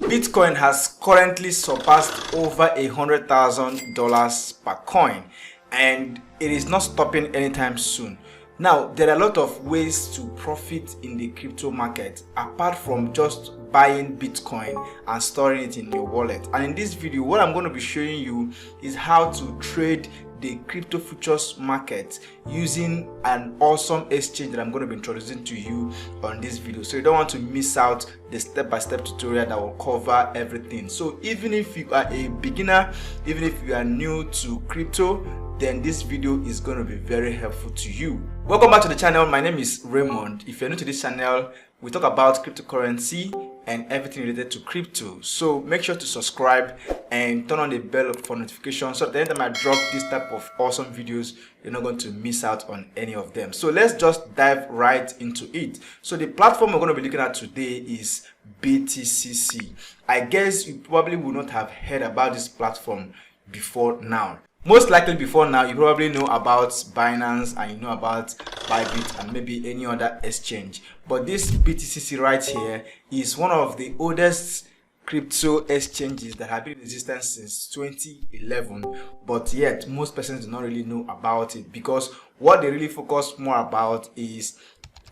Bitcoin has currently surpassed over $100,000 per coin, and it is not stopping anytime soon. Now, there are a lot of ways to profit in the crypto market apart from just buying Bitcoin and storing it in your wallet. And in this video, what I'm going to be showing you is how to trade the crypto futures market using an awesome exchange that I'm going to be introducing to you on this video. So you don't want to miss out the step-by-step tutorial that will cover everything. So even if you are a beginner, even if you are new to crypto, then this video is going to be very helpful to you. Welcome back to the channel. My name is Raymond. If you're new to this channel, we talk about cryptocurrency and everything related to crypto. So make sure to subscribe and turn on the bell for notifications, so that anytime I drop this type of awesome videos, you're not going to miss out on any of them. So let's just dive right into it. So the platform we're going to be looking at today is BTCC. I guess you probably would not have heard about this platform before now. Most likely before now, you probably know about Binance and you know about Bybit and maybe any other exchange. But this BTCC right here is one of the oldest crypto exchanges that have been in existence since 2011. But yet, most persons do not really know about it because what they really focus more about is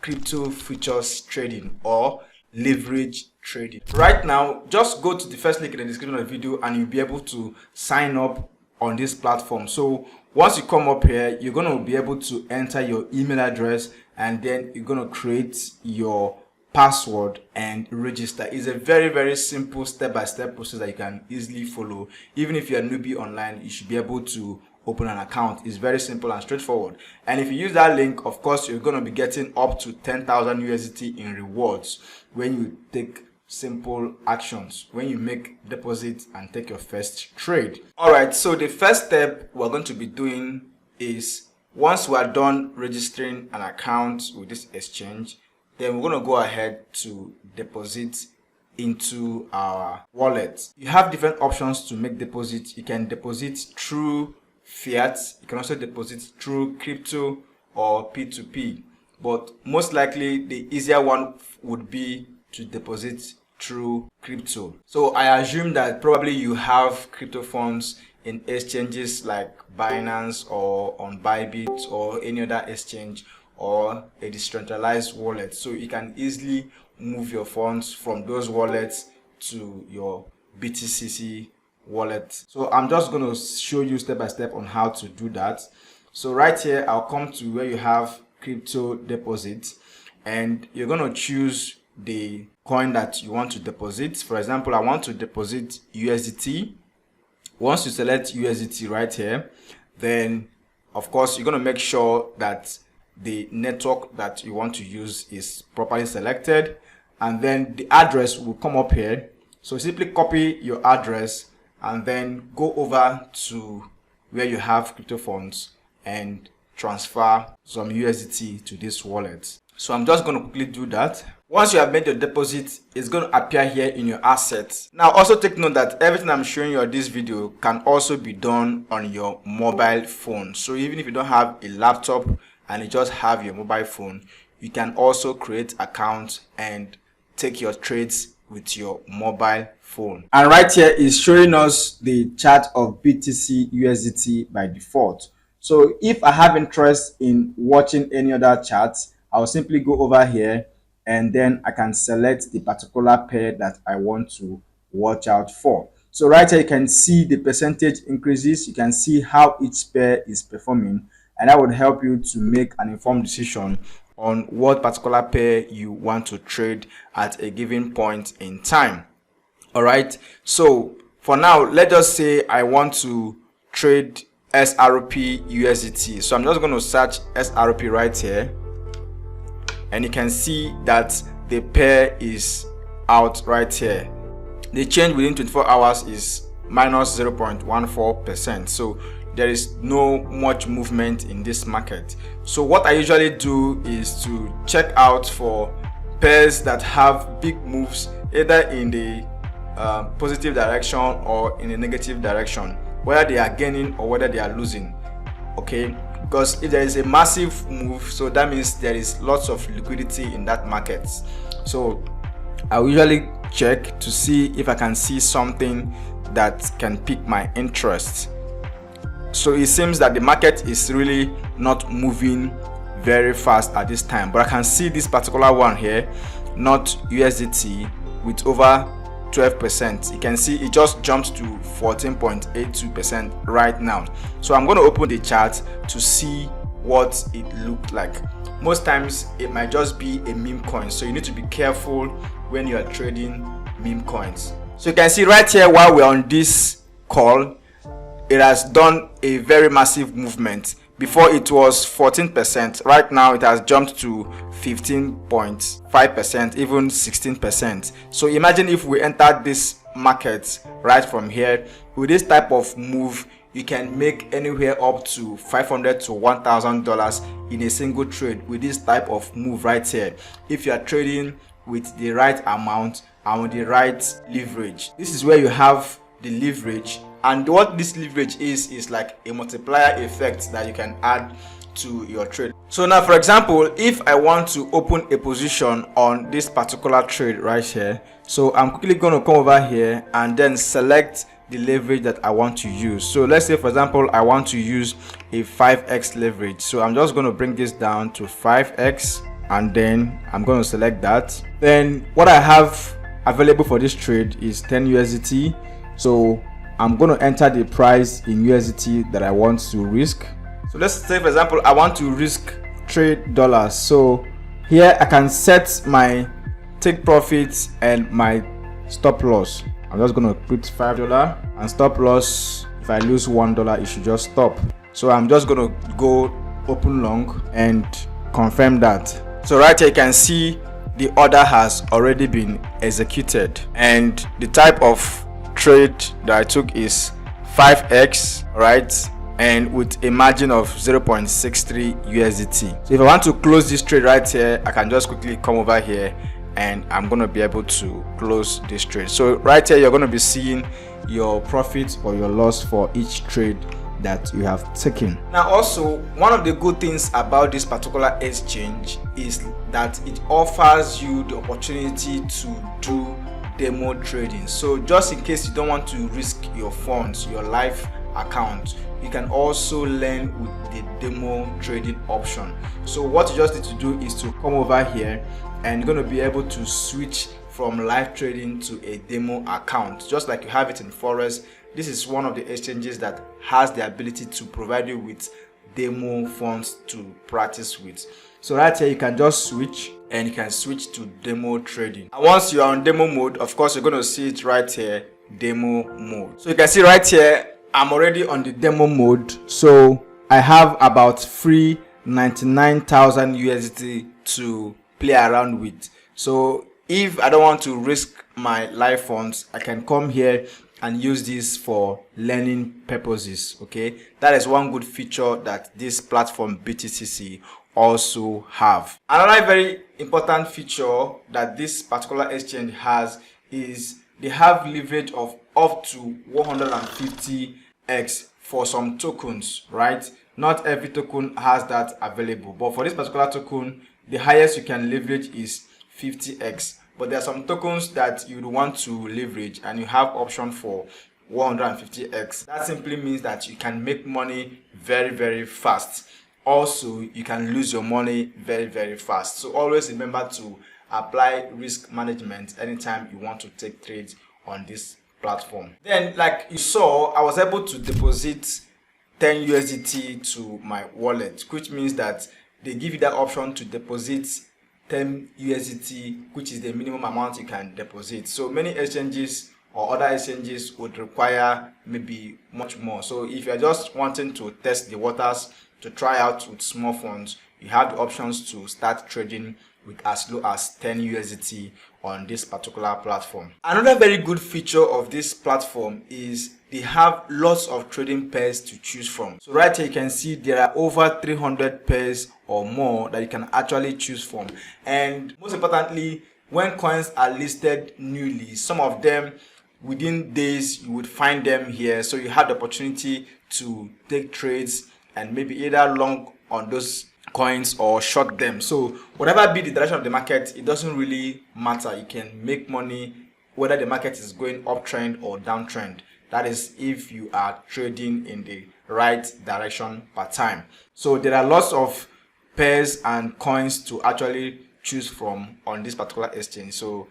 crypto futures trading or leverage trading. Right now, just go to the first link in the description of the video and you'll be able to sign up on this platform. So once you come up here, you're going to be able to enter your email address and then you're going to create your password and register. It's a very simple step-by-step process that you can easily follow. Even if you're a newbie online, you should be able to open an account. It's very simple and straightforward. And if you use that link, of course, you're going to be getting up to 10,000 USDT in rewards when you take simple actions, when you make deposit and take your first trade. All right, so the first step we're going to be doing is, once we are done registering an account with this exchange, then we're going to go ahead to deposit into our wallet. You have different options to make deposit. You can deposit through fiat, you can also deposit through crypto or P2P, but most likely the easier one would be to deposit through crypto. So I assume that probably you have crypto funds in exchanges like Binance or on Bybit or any other exchange or a decentralized wallet. So you can easily move your funds from those wallets to your BTCC wallet. So I'm just going to show you step by step on how to do that. So right here, I'll come to where you have crypto deposit and you're going to choose the coin that you want to deposit. For example, I want to deposit USDT. Once you select USDT right here, then of course you're going to make sure that the network that you want to use is properly selected, and then the address will come up here. So simply copy your address and then go over to where you have crypto funds and transfer some USDT to this wallet. So I'm just going to quickly do that. Once you have made your deposit, it's going to appear here in your assets. Now also take note that everything I'm showing you on this video can also be done on your mobile phone. So even if you don't have a laptop and you just have your mobile phone, you can also create accounts and take your trades with your mobile phone. And right here is showing us the chart of BTC USDT by default. So if I have interest in watching any other charts, I'll simply go over here and then I can select the particular pair that I want to watch out for. So right here you can see the percentage increases. You can see how each pair is performing, and that would help you to make an informed decision on what particular pair you want to trade at a given point in time. All right, so for now, let's just say I want to trade SRP USDT. So I'm just going to search SRP right here, and you can see that the pair is out right here. The change within 24 hours is minus 0.14%. So there is no much movement in this market. So what I usually do is to check out for pairs that have big moves, either in the positive direction or in a negative direction, whether they are gaining or whether they are losing. Okay, because if there is a massive move, so that means there is lots of liquidity in that market. So I usually check to see if I can see something that can pique my interest. So it seems that the market is really not moving very fast at this time, but I can see this particular one here, not USDT, with over 12%. You can see it just jumped to 14.82% right now. So I'm going to open the chart to see what it looked like. Most times it might just be a meme coin, so you need to be careful when you are trading meme coins. So you can see right here, while we're on this call, it has done a very massive movement. Before it was 14%, right now it has jumped to 15.5%, even 16%. So imagine if we entered this market right from here. With this type of move, you can make anywhere up to $500 to $1,000 in a single trade with this type of move right here, if you are trading with the right amount and with the right leverage. This is where you have the leverage, and what this leverage is like a multiplier effect that you can add to your trade. So now, for example, if I want to open a position on this particular trade right here, so I'm quickly going to come over here and then select the leverage that I want to use. So let's say, for example, I want to use a 5x leverage. So I'm just going to bring this down to 5x, and then I'm going to select that. Then what I have available for this trade is 10 USDT. So I'm going to enter the price in USDT that I want to risk. So let's say, for example, I want to risk trade dollars. So here I can set my take profits and my stop loss. I'm just going to put $5, and stop loss, if I lose $1, it should just stop. So I'm just going to go open long and confirm that. So right here you can see the order has already been executed, and the type of trade that I took is 5x, right, and with a margin of 0.63 USDT. So if I want to close this trade right here, I can just quickly come over here and I'm going to be able to close this trade. So right here you're going to be seeing your profit or your loss for each trade that you have taken. Now also, one of the good things about this particular exchange is that it offers you the opportunity to do demo trading. So just in case you don't want to risk your funds, your live account, you can also learn with the demo trading option. So what you just need to do is to come over here, and you're going to be able to switch from live trading to a demo account, just like you have it in Forex. This is one of the exchanges that has the ability to provide you with demo funds to practice with. So right here you can just switch, and you can switch to demo trading. And once you are on demo mode, of course you're going to see it right here, demo mode. So you can see right here I'm already on the demo mode. So I have about free 99,000 USDT to play around with. So if I don't want to risk my live funds, I can come here and use this for learning purposes. Okay, that is one good feature that this platform BTCC also have. Another very important feature that this particular exchange has is they have leverage of up to 150x for some tokens, right? Not every token has that available, but for this particular token, the highest you can leverage is 50x. But there are some tokens that you would want to leverage, and you have option for 150x. That simply means that you can make money very, very fast. Also, you can lose your money very, very fast. So always remember to apply risk management anytime you want to take trades on this platform. Then, like you saw, I was able to deposit 10 USDT to my wallet, which means that they give you that option to deposit 10 USDT, which is the minimum amount you can deposit. So many exchanges or other exchanges would require maybe much more. So if you're just wanting to test the waters, to try out with small funds, you have the options to start trading with as low as 10 USDT on this particular platform. Another very good feature of this platform is they have lots of trading pairs to choose from. So right here you can see there are over 300 pairs or more that you can actually choose from. And most importantly, when coins are listed newly, some of them within days you would find them here. So you have the opportunity to take trades and maybe either long on those coins or short them. So whatever be the direction of the market, it doesn't really matter. You can make money whether the market is going uptrend or downtrend. That is if you are trading in the right direction per time. So there are lots of pairs and coins to actually choose from on this particular exchange. So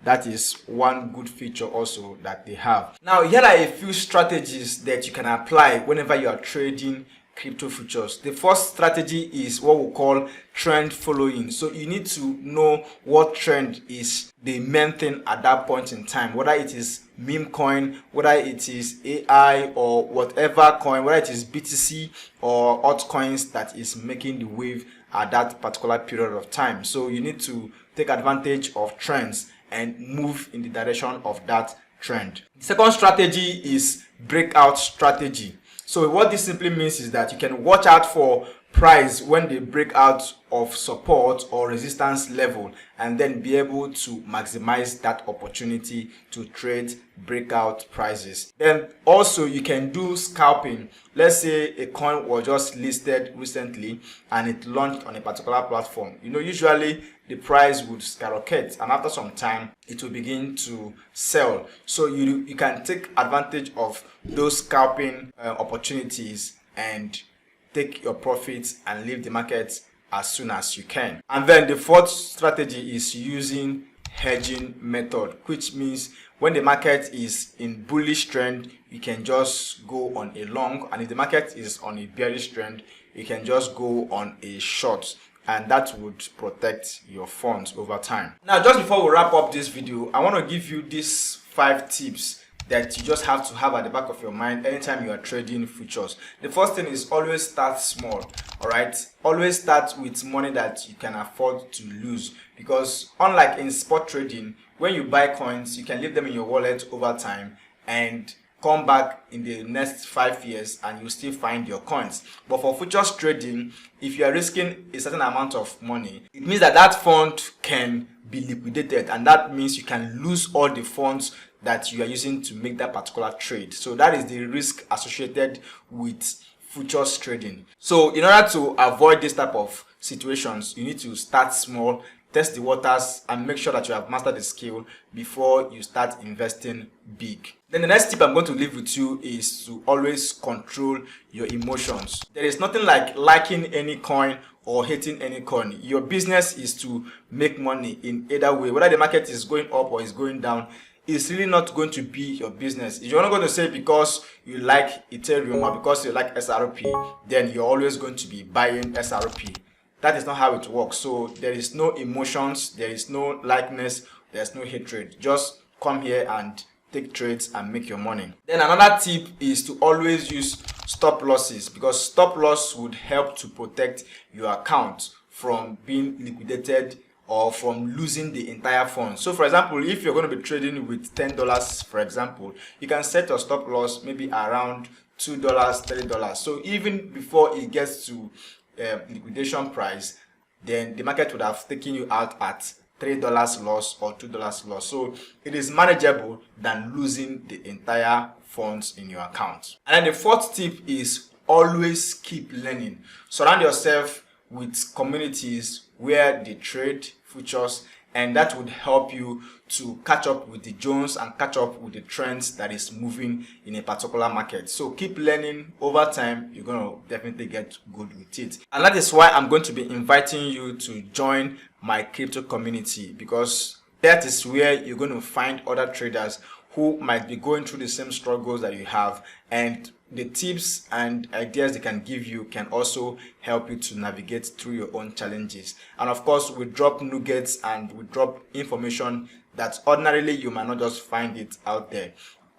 that is one good feature also that they have. Now, here are a few strategies that you can apply whenever you are trading crypto futures. The first strategy is what we call trend following. So you need to know what trend is the main thing at that point in time, whether it is meme coin, whether it is AI or whatever coin, whether it is BTC or altcoins that is making the wave at that particular period of time. So you need to take advantage of trends and move in the direction of that trend. The second strategy is breakout strategy. So what this simply means is that you can watch out for price when they break out of support or resistance level, and then be able to maximize that opportunity to trade breakout prices. Then also you can do scalping. Let's say a coin was just listed recently and it launched on a particular platform. Usually the price would skyrocket, and after some time it will begin to sell. So you can take advantage of those scalping opportunities and take your profits and leave the market as soon as you can. And then the fourth strategy is using hedging method, which means when the market is in bullish trend, you can just go on a long, and if the market is on a bearish trend, you can just go on a short, and that would protect your funds over time. Now, just before we wrap up this video, I want to give you these 5 tips that you just have to have at the back of your mind anytime you are trading futures. The first thing is always start small. All right, always start with money that you can afford to lose, because unlike in spot trading, when you buy coins, you can leave them in your wallet over time and come back in the next 5 years and you still find your coins. But for futures trading, if you are risking a certain amount of money, it means that that fund can be liquidated, and that means you can lose all the funds that you are using to make that particular trade. So that is the risk associated with futures trading. So in order to avoid this type of situations, you need to start small, test the waters, and make sure that you have mastered the skill before you start investing big. Then the next tip I'm going to leave with you is to always control your emotions. There is nothing like liking any coin or hating any coin. Your business is to make money in either way. Whether the market is going up or is going down, it's really not going to be your business. If you're not going to say because you like Ethereum or because you like SRP, then you're always going to be buying SRP. That is not how it works. So there is no emotions, there is no likeness, there's no hatred. Just come here and take trades and make your money. Then another tip is to always use stop losses, because stop loss would help to protect your account from being liquidated or from losing the entire fund. So for example, if you're going to be trading with $10, for example, you can set your stop loss maybe around $2, $3. So even before it gets to liquidation price, then the market would have taken you out at $3 loss or $2 loss. So it is manageable than losing the entire funds in your account. And then the fourth tip is always keep learning. Surround yourself with communities where they trade futures, and that would help you to catch up with the Jones and catch up with the trends that is moving in a particular market. So keep learning. Over time, you're going to definitely get good with it. And that is why I'm going to be inviting you to join my crypto community, because that is where you're going to find other traders who might be going through the same struggles that you have, and the tips and ideas they can give you can also help you to navigate through your own challenges. And of course, we drop nuggets and we drop information that ordinarily you might not just find it out there.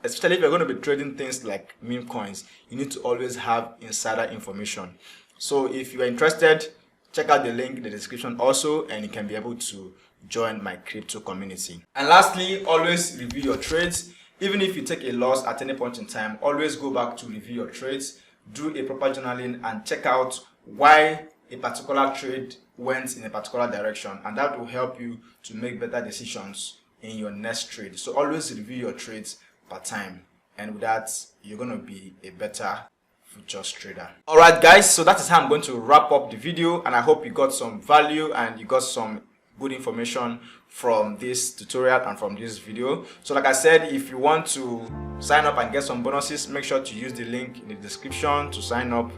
Especially if you're going to be trading things like meme coins, you need to always have insider information. So if you are interested, check out the link in the description also, and you can be able to join my crypto community. And lastly, always review your trades. Even if you take a loss at any point in time, always go back to review your trades, do a proper journaling, and check out why a particular trade went in a particular direction, and that will help you to make better decisions in your next trade. So always review your trades per time, and with that, you're going to be a better futures trader. Alright guys, so that is how I'm going to wrap up the video, and I hope you got some value and you got some good information from this tutorial and from this video. So like I said, if you want to sign up and get some bonuses, make sure to use the link in the description to sign up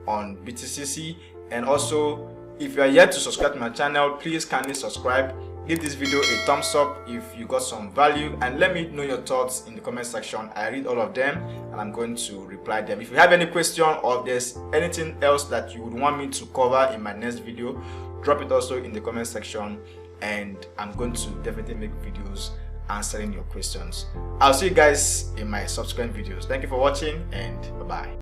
on BTCC. And also, if you are yet to subscribe to my channel, please kindly subscribe. Give this video a thumbs up if you got some value, and let me know your thoughts in the comment section. I read all of them and I'm going to reply them. If you have any question or if there's anything else that you would want me to cover in my next video, drop it also in the comment section, and I'm going to definitely make videos answering your questions. I'll see you guys in my subsequent videos. Thank you for watching, and bye bye.